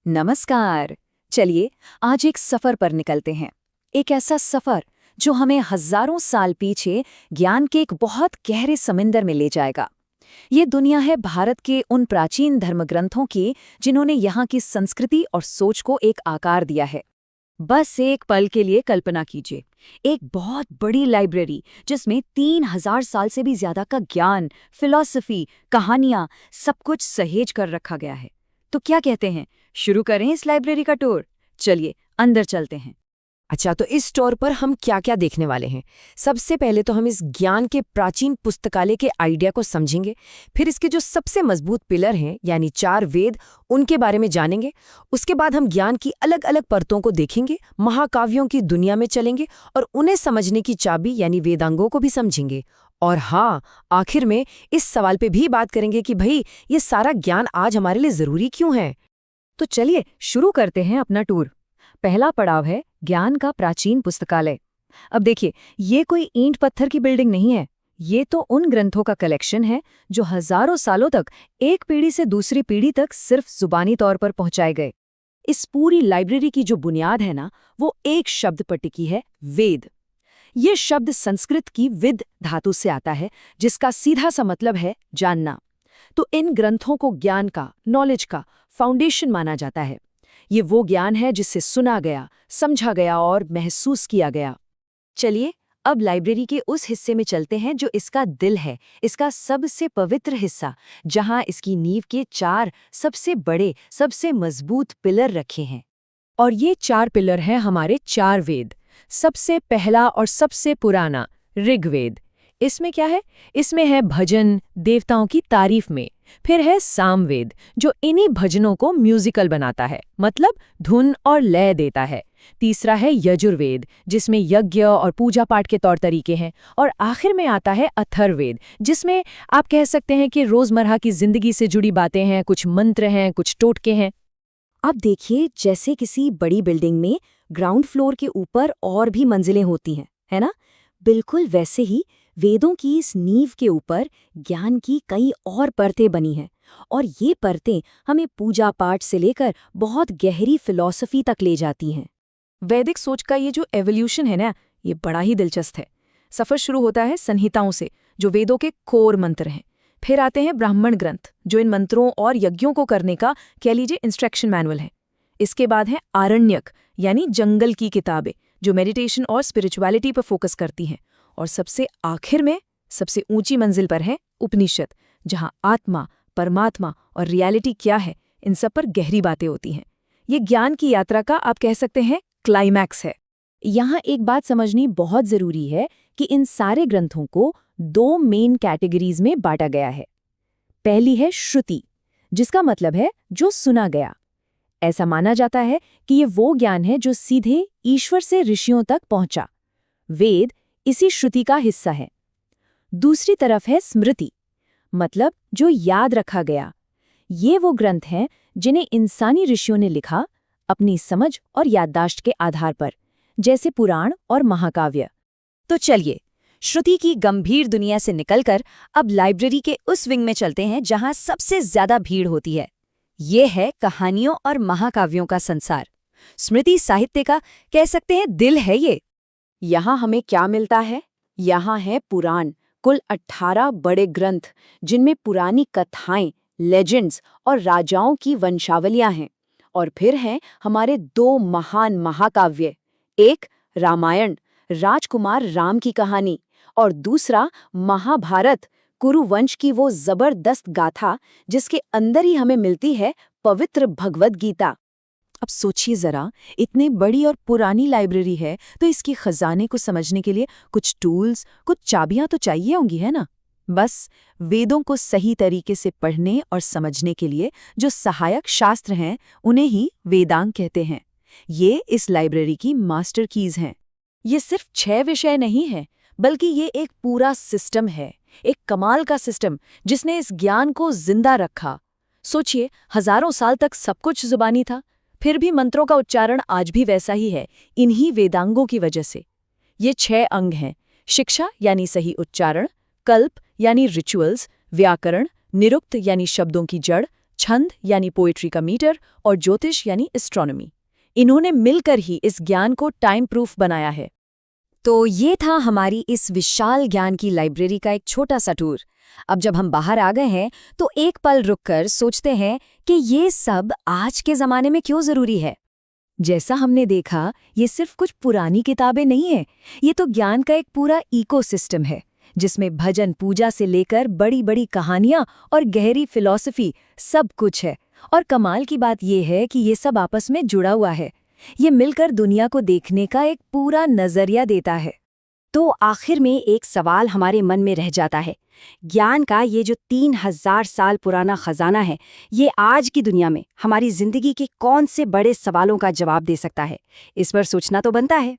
नमस्कार। चलिए आज एक सफर पर निकलते हैं। एक ऐसा सफर जो हमें हजारों साल पीछे ज्ञान के एक बहुत गहरे समंदर में ले जाएगा। ये दुनिया है भारत के उन प्राचीन धर्मग्रंथों की जिन्होंने यहाँ की संस्कृति और सोच को एक आकार दिया है। बस एक पल के लिए कल्पना कीजिए, एक बहुत बड़ी लाइब्रेरी जिसमें 3000 साल से भी ज्यादा का ज्ञान, फिलॉसफी, कहानियां, सब कुछ सहेज कर रखा गया है। तो क्या कहते हैं, शुरू करें इस लाइब्रेरी का टूर? चलिए अंदर चलते हैं। अच्छा, तो इस टूर पर हम क्या क्या देखने वाले हैं? सबसे पहले तो हम इस ज्ञान के प्राचीन पुस्तकालय के आइडिया को समझेंगे। फिर इसके जो सबसे मजबूत पिलर हैं यानी 4 वेद, उनके बारे में जानेंगे। उसके बाद हम ज्ञान की अलग अलग परतों को देखेंगे, महाकाव्यों की दुनिया में चलेंगे और उन्हें समझने की चाबी यानी वेदांगों को भी समझेंगे। और हाँ, आखिर में इस सवाल पे भी बात करेंगे कि भाई ये सारा ज्ञान आज हमारे लिए जरूरी क्यों है। तो चलिए शुरू करते हैं अपना टूर। पहला पड़ाव है ज्ञान का प्राचीन पुस्तकालय। अब देखिए, ये कोई ईंट पत्थर की बिल्डिंग नहीं है। ये तो उन ग्रंथों का कलेक्शन है जो हजारों सालों तक एक पीढ़ी से दूसरी पीढ़ी तक सिर्फ जुबानी तौर पर पहुंचाए गए। इस पूरी लाइब्रेरी की जो बुनियाद है ना, वो एक शब्द पर टिकी है, वेद। ये शब्द संस्कृत की विद धातु से आता है, जिसका सीधा सा मतलब है जानना। तो इन ग्रंथों को ज्ञान का, नॉलेज का फाउंडेशन माना जाता है। ये वो ज्ञान है जिससे सुना गया, समझा गया और महसूस किया गया। चलिए अब लाइब्रेरी के उस हिस्से में चलते हैं जो इसका दिल है, इसका सबसे पवित्र हिस्सा, जहां इसकी नींव के 4 सबसे बड़े, सबसे मजबूत पिलर रखे हैं। और ये 4 पिलर हैं हमारे 4 वेद। सबसे पहला और सबसे पुराना ऋग्वेद। इसमें क्या है? इसमें है भजन, देवताओं की तारीफ में। फिर है सामवेद, जो इन्हीं भजनों को म्यूजिकल बनाता है, मतलब धुन और लय देता है। तीसरा है यजुर्वेद, जिसमें यज्ञ और पूजा पाठ के तौर तरीके हैं। और आखिर में आता है अथर्ववेद, जिसमें आप कह सकते हैं कि रोजमर्रा की जिंदगी से जुड़ी बातें हैं, कुछ मंत्र हैं, कुछ टोटके हैं। अब देखिए, जैसे किसी बड़ी बिल्डिंग में ग्राउंड फ्लोर के ऊपर और भी मंजिलें होती हैं, है ना? बिल्कुल वैसे ही वेदों की इस नींव के ऊपर ज्ञान की कई और परतें बनी हैं। और ये परतें हमें पूजा पाठ से लेकर बहुत गहरी फिलॉसफी तक ले जाती हैं। वैदिक सोच का ये जो एवोल्यूशन है ना, ये बड़ा ही दिलचस्प है। सफर शुरू होता है संहिताओं से, जो वेदों के कोर मंत्र हैं। फिर आते हैं ब्राह्मण ग्रंथ, जो इन मंत्रों और यज्ञों को करने का, कह लीजिए, इंस्ट्रक्शन मैनुअल है। इसके बाद है आरण्यक, यानी जंगल की किताबें, जो मेडिटेशन और स्पिरिचुअलिटी पर फोकस करती हैं। और सबसे आखिर में, सबसे ऊंची मंजिल पर है उपनिषद, जहां आत्मा, परमात्मा और रियलिटी क्या है, इन सब पर गहरी बातें होती हैं। ये ज्ञान की यात्रा का, आप कह सकते हैं, क्लाइमैक्स है। यहाँ एक बात समझनी बहुत जरूरी है कि इन सारे ग्रंथों को 2 मेन कैटेगरीज में बांटा गया है। पहली है श्रुति, जिसका मतलब है जो सुना गया। ऐसा माना जाता है कि ये वो ज्ञान है जो सीधे ईश्वर से ऋषियों तक पहुंचा। वेद इसी श्रुति का हिस्सा है। दूसरी तरफ है स्मृति, मतलब जो याद रखा गया। ये वो ग्रंथ हैं जिन्हें इंसानी ऋषियों ने लिखा अपनी समझ और याददाश्त के आधार पर, जैसे पुराण और महाकाव्य। तो चलिए, श्रुति की गंभीर दुनिया से निकलकर अब लाइब्रेरी के उस विंग में चलते हैं जहां सबसे ज्यादा भीड़ होती है। ये है कहानियों और महाकाव्यों का संसार। स्मृति साहित्य का, कह सकते हैं, दिल है ये। यहाँ हमें क्या मिलता है? यहाँ है पुराण, कुल 18 बड़े ग्रंथ, जिनमें पुरानी कथाएं, लेजेंड्स और राजाओं की वंशावलियां हैं। और फिर हैं हमारे 2 महान महाकाव्य, एक रामायण, राजकुमार राम की कहानी, और दूसरा महाभारत, कुरुवंश की वो जबरदस्त गाथा जिसके अंदर ही हमें मिलती है पवित्र भगवद गीता। अब सोचिए जरा, इतनी बड़ी और पुरानी लाइब्रेरी है, तो इसकी खजाने को समझने के लिए कुछ टूल्स, कुछ चाबियां तो चाहिए होंगी, है ना? बस वेदों को सही तरीके से पढ़ने और समझने के लिए जो सहायक शास्त्र हैं, उन्हें ही वेदांग कहते हैं। ये इस लाइब्रेरी की मास्टर कीज हैं। ये सिर्फ 6 विषय नहीं है, बल्कि ये एक पूरा सिस्टम है, एक कमाल का सिस्टम जिसने इस ज्ञान को जिंदा रखा। सोचिए, हजारों साल तक सब कुछ जुबानी था, फिर भी मंत्रों का उच्चारण आज भी वैसा ही है, इन्हीं वेदांगों की वजह से। ये 6 अंग हैं: शिक्षा यानी सही उच्चारण, कल्प यानी रिचुअल्स, व्याकरण, निरुक्त यानी शब्दों की जड़, छंद यानी पोएट्री का मीटर और ज्योतिष यानी एस्ट्रोनॉमी। इन्होंने मिलकर ही इस ज्ञान को टाइम प्रूफ बनाया है। तो ये था हमारी इस विशाल ज्ञान की लाइब्रेरी का एक छोटा सा टूर। अब जब हम बाहर आ गए हैं तो एक पल रुककर सोचते हैं कि ये सब आज के ज़माने में क्यों ज़रूरी है। जैसा हमने देखा, ये सिर्फ कुछ पुरानी किताबें नहीं हैं, ये तो ज्ञान का एक पूरा इकोसिस्टम है जिसमें भजन पूजा से लेकर बड़ी बड़ी कहानियां और गहरी फिलॉसफी सब कुछ है। और कमाल की बात यह है कि ये सब आपस में जुड़ा हुआ है। ये मिलकर दुनिया को देखने का एक पूरा नजरिया देता है। तो आखिर में एक सवाल हमारे मन में रह जाता है, ज्ञान का ये जो 3000 साल पुराना खजाना है, ये आज की दुनिया में हमारी जिंदगी के कौन से बड़े सवालों का जवाब दे सकता है? इस पर सोचना तो बनता है।